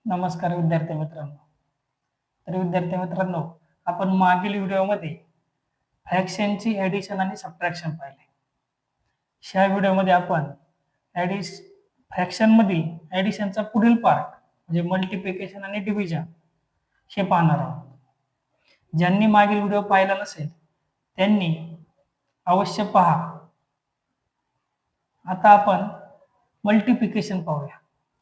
नमस्कार विद्यार्थी मित्रांनो. विद्यार्थी मित्रांनो, आपण मागील व्हिडिओमध्ये फ्रॅक्शनची ॲडिशन आणि सबट्रॅक्शन पाहिले. ह्या व्हिडिओमध्ये आपण ॲडिश फ्रॅक्शनमधील ॲडिशनचा पुढील पार्ट म्हणजे मल्टिप्लिकेशन आणि डिव्हिजन हे पाहणार आहोत. ज्यांनी मागील व्हिडिओ पाहिला नसेल त्यांनी अवश्य पहा. आता आपण मल्टिप्लिकेशन पाहूया.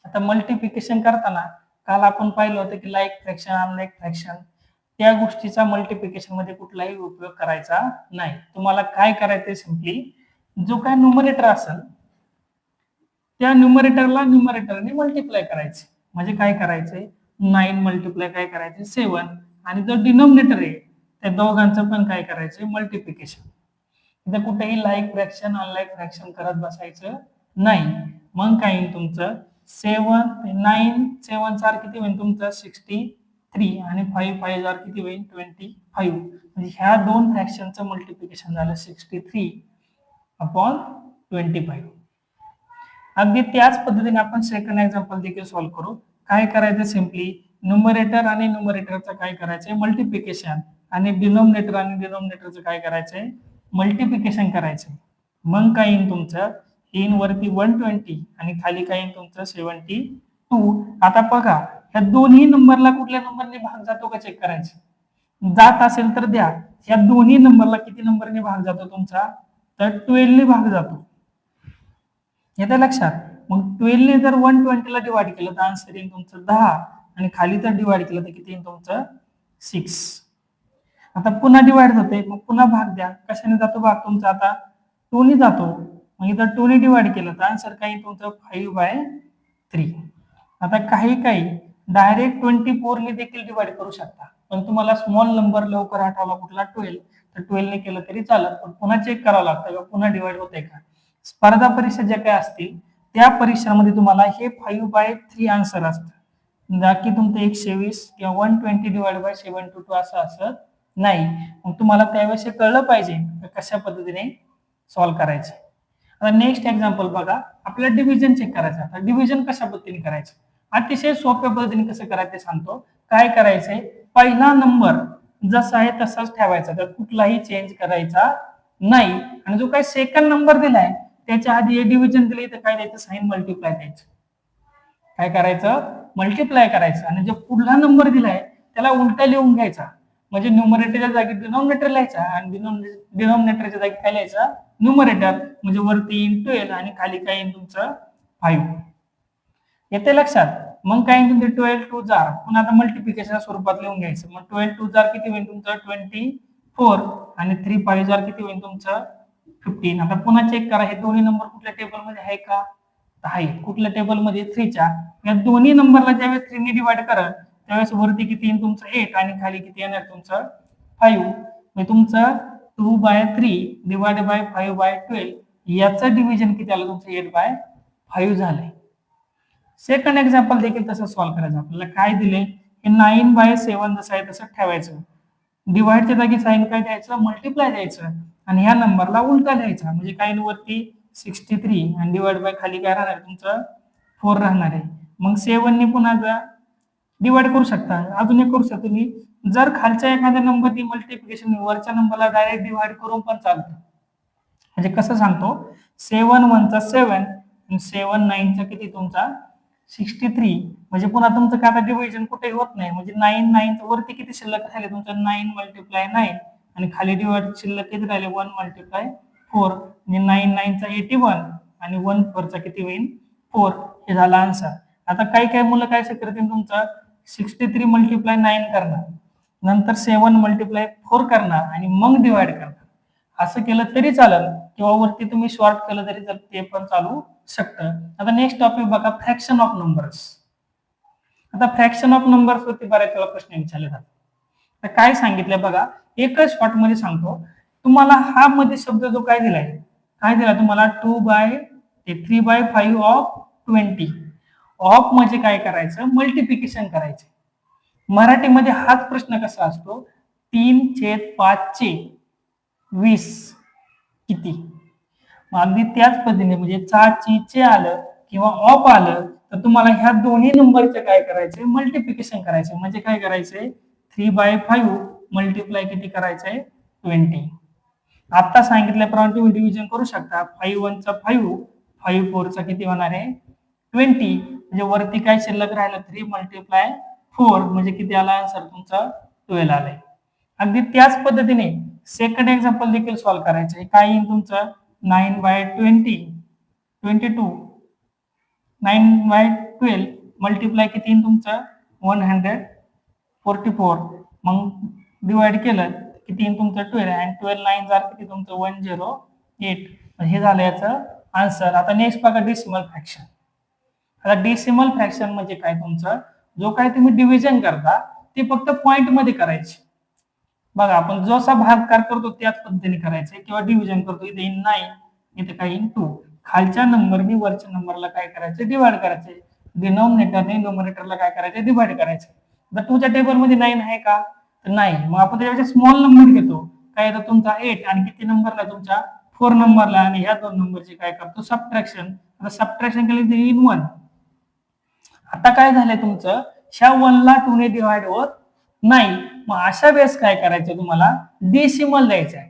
आता मल्टिप्लिकेशन करताना काल आपण पाहिलं होतं की लाईक फ्रॅक्शन अनलाईक फ्रॅक्शन त्या गोष्टीचा मल्टिप्लिकेशन मध्ये कुठलाही उपयोग करायचा नाही. तुम्हाला काय करायचंय, सिम्पली जो काय न्यूमरेटर असेल त्या न्यूमरेटरला न्यूमरेटरने मल्टिप्लाय करायचे. म्हणजे काय करायचंय, 9 मल्टिप्लाय काय करायचे 7 आणि जो डिनोमिनेटर आहे त्या दोघांचं पण काय करायचंय मल्टिप्लिकेशन. इथं कुठेही लाईक फ्रॅक्शन अनलाईक फ्रॅक्शन करत बसायचं नाही. मग काय येईल तुमचं 7 9 7 4 किती होईल तुमचं 63 आणि 5 5 जार किती होईल 25. म्हणजे ह्या दोन फ्रॅक्शनचं मल्टिप्लिकेशन झालं 63/25. अगदी त्याच पद्धतीने आपण सेकंड एक्झाम्पल देखील सॉल्व्ह करू. काय करायचं, सिम्पली न्यूमरेटर आणि न्यूमरेटरचं काय करायचंय मल्टिप्लिकेशन आणि डिनोमिनेटर आणि डिनोमिनेटरचं काय करायचंय मल्टिप्लिकेशन करायचंय. मग काय येईल तुमचं इन वरती 120 आणि खाली काय येईल तुमचं 72. आता बघा ह्या दोन्ही नंबरला कुठल्या नंबरने भाग जातो का चेक करायचं. जात असेल तर द्या. ह्या दोन्ही नंबरला किती नंबरने भाग जातो तुमचा, तर 12 ने भाग जातो. येतं लक्षात. मग 12 ने जर 120 ला डिवाइड केलं तर आन्सर येईल तुमचं 10 आणि खाली जर डिवाइड केलं तर किती येईल तुमचं 6. आता पुन्हा डिवाइड होते, मग पुन्हा भाग द्या. कशाने जातो भाग तुमचा, आता 2 ने जातो. मग इथं 2 ने डिवाइड केलं तर आन्सर काय येईल तुमचं 5/3. आता काही डायरेक्ट 24 ने देखील डिवाइड करू शकता, पण तुम्हाला स्मॉल नंबर लवकर आठवला कुठला 12, तर 12 ने केलं तरी चालत. पण पुन्हा चेक करावं लागतं का पुन्हा डिवाइड होतंय का. स्पर्धा परीक्षा ज्या काही असतील त्या परीक्षांमध्ये तुम्हाला हे 5/3 आन्सर असतं, ना की तुमचं 120 किंवा 120 डिवाइड बाय 722 असं असत नाही. मग तुम्हाला त्यावेळेस हे कळलं पाहिजे कशा पद्धतीने सॉल्व्ह करायचं. आता नेक्स्ट एक्झाम्पल बघा, आपल्याला डिव्हिजन चेक करायचं. आता डिव्हिजन कशा पद्धतीने करायचं, अतिशय सोप्या पद्धतीने कसं करायचं ते सांगतो. काय करायचंय, पहिला नंबर जसा आहे तसाच ठेवायचा, तर कुठलाही चेंज करायचा नाही. आणि जो काही सेकंड नंबर दिलाय त्याच्या आधी डिव्हिजन दिले तर काय द्यायचं साइन मल्टिप्लाय द्यायचं. काय करायचं मल्टिप्लाय करायचं आणि जो पुढला नंबर दिलाय त्याला उलटा लिहून घ्यायचा. म्हणजे न्यूमरेटरच्या जागी डिनॉमिनेटर लिहायचा आणि डिनॉमिनेटरच्या जागी काय लिहायचा न्यूमरेटर. म्हणजे वरती येईल 12 आणि खाली काय येईल तुमचं 5. येते लक्षात. मग काय येईल तुमचे 12 2 जार पुन्हा आता मल्टिप्लिकेशन स्वरूपात लिहून घ्यायचं. मग 12 2 जार किती होईल तुमचं 24 आणि 3 5 जार किती होईल तुमचं 15. आता पुन्हा चेक करा हे दोन्ही नंबर कुठल्या टेबल मध्ये आहे का, आहे. कुठल्या टेबल मध्ये 3 च्या. या दोन्ही नंबरला ज्यावेळेस 3 ने डिवाइड करा त्यावेळेस वरती किती येईल तुमचं 8 आणि खाली किती येणार तुमचं 5. म्हणजे तुमचं 2/3 डिवाइड बाय 5/12 याचं डिव्हिजन किती आलं तुमचं 8/5 झालंय. सेकंड एक्झाम्पल देखील तसं सॉल्व्ह करायचं. आपल्याला काय दिले हे 9/7 जसं आहे तसं ठेवायचं. डिवाइडच्या जागी साइन काय द्यायचं मल्टिप्लाय द्यायचं आणि ह्या नंबरला उलटा लिहायचा. म्हणजे काय वरती 63 आणि डिवाइड बाय खाली काय राहणार तुमचं 4 राहणार आहे. मग 7 ने पुन्हा डिवाइड करू शकता. अजून एक करू शकता तुम्ही, जर खालच्या एखाद्या नंबरनी मल्टिप्लिकेशन वरच्या नंबरला डायरेक्ट डिवाइड करून पण चालतं. म्हणजे कसं सांगतो 7 1 चा 7 आणि 7 9 चा किती तुमचा 63. म्हणजे पुन्हा तुमचं काय आता डिव्हिजन कुठे होत नाही. म्हणजे 9 9 वरती किती शिल्लक राहिले तुमचं 9 मल्टिप्लाय 9 आणि खाली डिवाइड शिल्लक किती राहिले 1 मल्टिप्लाय 4. म्हणजे 9 9 चा 81 आणि 1 4 चा किती होईल 4. हे झाला आन्सर. आता काही मुलं काय करतील तुमचं 63 मल्टिप्लाय 9 करणार, नंतर 7 मल्टिप्लाय 4 करणार आणि मग डिवाइड करणार. असं केलं तरी चालेल किंवा वरती तुम्ही शॉर्ट केलं तरी ते पण चालू शकतं. आता नेक्स्ट टॉपिक बघा फ्रॅक्शन ऑफ नंबर्स. आता फ्रॅक्शन ऑफ नंबर्स वरती बऱ्याच वेळा प्रश्न विचारले जातात. तर काय सांगितलं बघा, एकच शॉर्ट मध्ये सांगतो तुम्हाला. हा मध्ये शब्द जो काय दिलाय, काय दिला तुम्हाला 3/5 ऑफ 20. ऑफ म्हणजे काय करायचं मल्टिप्लिकेशन करायचं. मराठीमध्ये हाच प्रश्न कसा असतो 3/5 20 किती. अगदी त्याच पद्धतीने म्हणजे 4 चे आलं किंवा ऑफ आलं तर तुम्हाला ह्या दोन्ही नंबरचे काय करायचे, मल्टिप्लिकेशन करायचे. म्हणजे काय करायचंय, 3/5 मल्टिप्लाय किती करायचंय, 20. आता सांगितल्याप्रमाणे तुम्ही डिव्हिजन करू शकता. 5 1 चा 5, 5 4 चा किती होणार आहे, 20. म्हणजे वरती काय शिल्लक राहिलं, 3 मल्टिप्लाय 4 म्हणजे किती आला आन्सर तुमचा, 12 आलाय. अगदी त्याच पद्धतीने सेकंड एक्झाम्पल देखील सॉल्व्ह करायचं आहे. काय येईल तुमचं, 9/20 22, 9/12 मल्टिप्लाय किती येईल तुमचं, 144. मग डिवाइड केलं किती येईल तुमचं, 12. आणि 12 9 जार किती तुमचं, 108. हे झालं याचं आन्सर. आता नेक्स्ट बघा डेसिमल फ्रॅक्शन. आता डेसिमल फ्रॅक्शन म्हणजे काय, तुमचं जो काय तुम्ही डिव्हिजन करता ते फक्त पॉइंट मध्ये करायचे. बघा आपण जसा भागाकार करतो त्याच पद्धतीने करायचे, किंवा डिव्हिजन करतो, इथे इन 9, इथे काय इन 2. खालच्या नंबरनी वरच्या नंबरला काय करायचे, डिवाइड करायचे. डिनॉमिनेटरने न्यूमरेटरला काय करायचे, डिवाइड करायचे. तर 2 च्या टेबल मध्ये 9 आहे का, तर नाही. मग आपण त्याच्यापेक्षा स्मॉल नंबर घेतो. काय येतो तुमचा 8, आणि किती नंबरला तुमच्या 4 नंबरला, आणि ह्या दोन नंबरचे काय करतो, सबट्रॅक्शन. आता सबट्रॅक्शन केलं तर इन 1. आता काय झालंय तुमचं, ह्या 1 ला 2 ने डिवाइड होत नाही. मग अशा वेळेस काय करायचं, तुम्हाला डेसिमल द्यायचं आहे.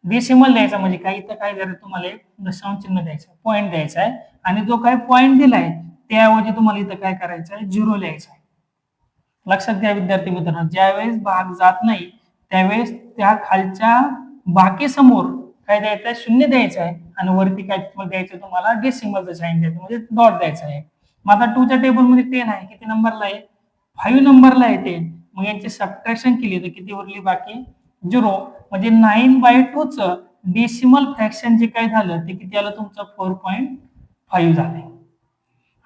डेसिमल द्यायचा म्हणजे काय, इथं काय द्यायचं तुम्हाला, एक दशांश चिन्ह द्यायचं, पॉईंट द्यायचा आहे. आणि जो काय पॉईंट दिलाय त्याऐवजी तुम्हाला इथं काय करायचं आहे, 0 लिहायचं आहे. लक्षात घ्या विद्यार्थी मित्रांनो, ज्यावेळेस भाग जात नाही त्यावेळेस त्या खालच्या बाकी समोर काय द्यायचं आहे, 0 द्यायचं आहे. आणि वरती काय द्यायचं तुम्हाला, डेसिमलचं साइन द्यायचं, म्हणजे डॉट द्यायचं आहे. मग आता 2 च्या टेबल मध्ये 10 आहे, किती नंबरला आहे, 5 नंबरला आहे 10. मग यांची सबट्रॅक्शन केली तर किती उरली बाकी, 0. म्हणजे 9/2 चं डेसिमल फ्रॅक्शन जे काय झालं ते किती आलं तुमचं, 4.5 झाले.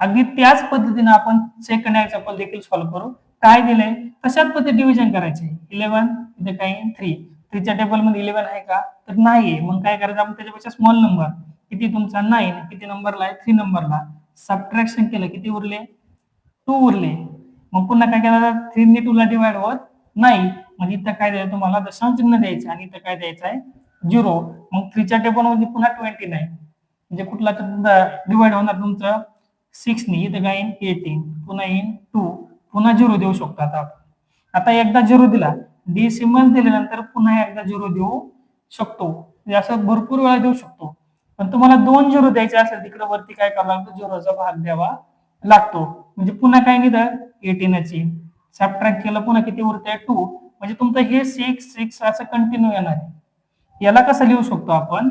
अगदी त्याच पद्धतीने आपण सेकंड एक्झाम्पल देखील सॉल्व्ह करू. काय दिलंय तशाच पद्धतीने डिव्हिजन करायचे. 11 इथे काय 3, 3 च्या टेबल मध्ये 11 आहे का, तर नाहीये. मग काय करायचं आपण, त्याच्यापेक्षा स्मॉल नंबर किती तुमचा 9, किती नंबरला आहे, 3 नंबरला. सबट्रॅक्शन केलं किती उरले, 2 उरले. मग पुन्हा काय केलं, 3 ने 2 ला डिवाइड होत नाही. म्हणजे इथं काय द्यायचं तुम्हाला, दशांश चिन्ह द्यायचं, आणि इथं काय द्यायचं आहे, 0. मग 3 च्या टेबल मध्ये पुन्हा 29, म्हणजे कुठला डिवाइड होणार तुमचं 6 ने, इथं काय 18, पुन्हा 2, पुन्हा 0 देऊ शकतो. आता एकदा 0 दिला, डेसिमल दिल्यानंतर पुन्हा एकदा 0 देऊ शकतो. म्हणजे असं भरपूर वेळा देऊ शकतो. पण तुम्हाला 2 0 द्यायचे असेल तिकडे वरती काय करावं लागतं, 0चा भाग द्यावा लागतो. म्हणजे पुन्हा काय निघतं, 18 ची सबट्रॅक्ट केलं, पुन्हा किती उरतंय, 2. म्हणजे तुमचं हे 6 असं कंटिन्यू येणार आहे. याला कसं लिहू शकतो आपण,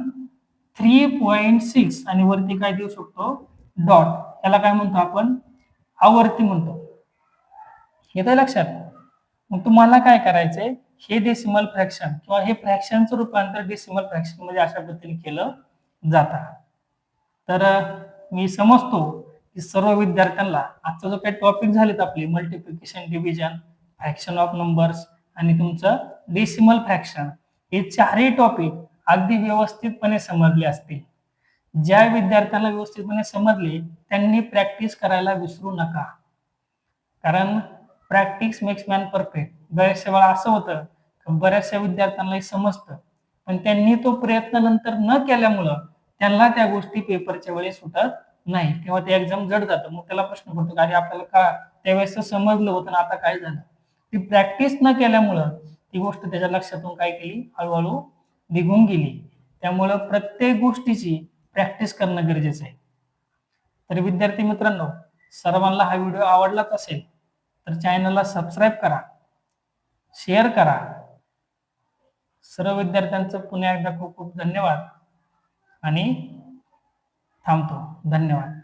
3.6 आणि वरती काय देऊ शकतो, डॉट. याला काय म्हणतो आपण, आवर्ती म्हणतो. येतंय लक्षात. मग तुम्हाला काय करायचंय, हे डेसिमल फ्रॅक्शन किंवा हे फ्रॅक्शनचं रूपांतर डेसिमल फ्रॅक्शन म्हणजे अशा पद्धतीने केलं जातं. तर मी समजतो की सर्व विद्यार्थ्यांना आजचा जो काही टॉपिक झालेत आपले, multiplication, division, fraction of numbers आणि तुमचं डेसिमल फ्रॅक्शन, हे चारही टॉपिक अगदी व्यवस्थितपणे समजले असतील. ज्या विद्यार्थ्यांना व्यवस्थितपणे समजले त्यांनी प्रॅक्टिस करायला विसरू नका. कारण प्रॅक्टिस मेक्स मॅन परफेक्ट. बऱ्याचशा वेळा असं होतं की बऱ्याचशा विद्यार्थ्यांना समजतं, पण त्यांनी तो प्रयत्न नंतर न केल्यामुळं त्यांना त्या गोष्टी पेपरच्या वेळेस सुटत नाही, किंवा ते एक्झाम जड जातं. मग त्याला प्रश्न पडतो की अरे आपल्याला का त्यावेळेस समजलं होतं ना, आता काय झालं. ती प्रॅक्टिस न केल्यामुळं ती गोष्ट त्याच्या लक्षातून काय केली, हळूहळू निघून गेली. त्यामुळं प्रत्येक गोष्टीची प्रॅक्टिस करणं गरजेचं आहे. तर विद्यार्थी मित्रांनो, सर्वांना हा व्हिडिओ आवडलाच असेल तर चॅनलला सबस्क्राईब करा, शेअर करा. सर्व विद्यार्थ्यांचं पुन्हा एकदा खूप खूप धन्यवाद, आणि थांबतो. धन्यवाद.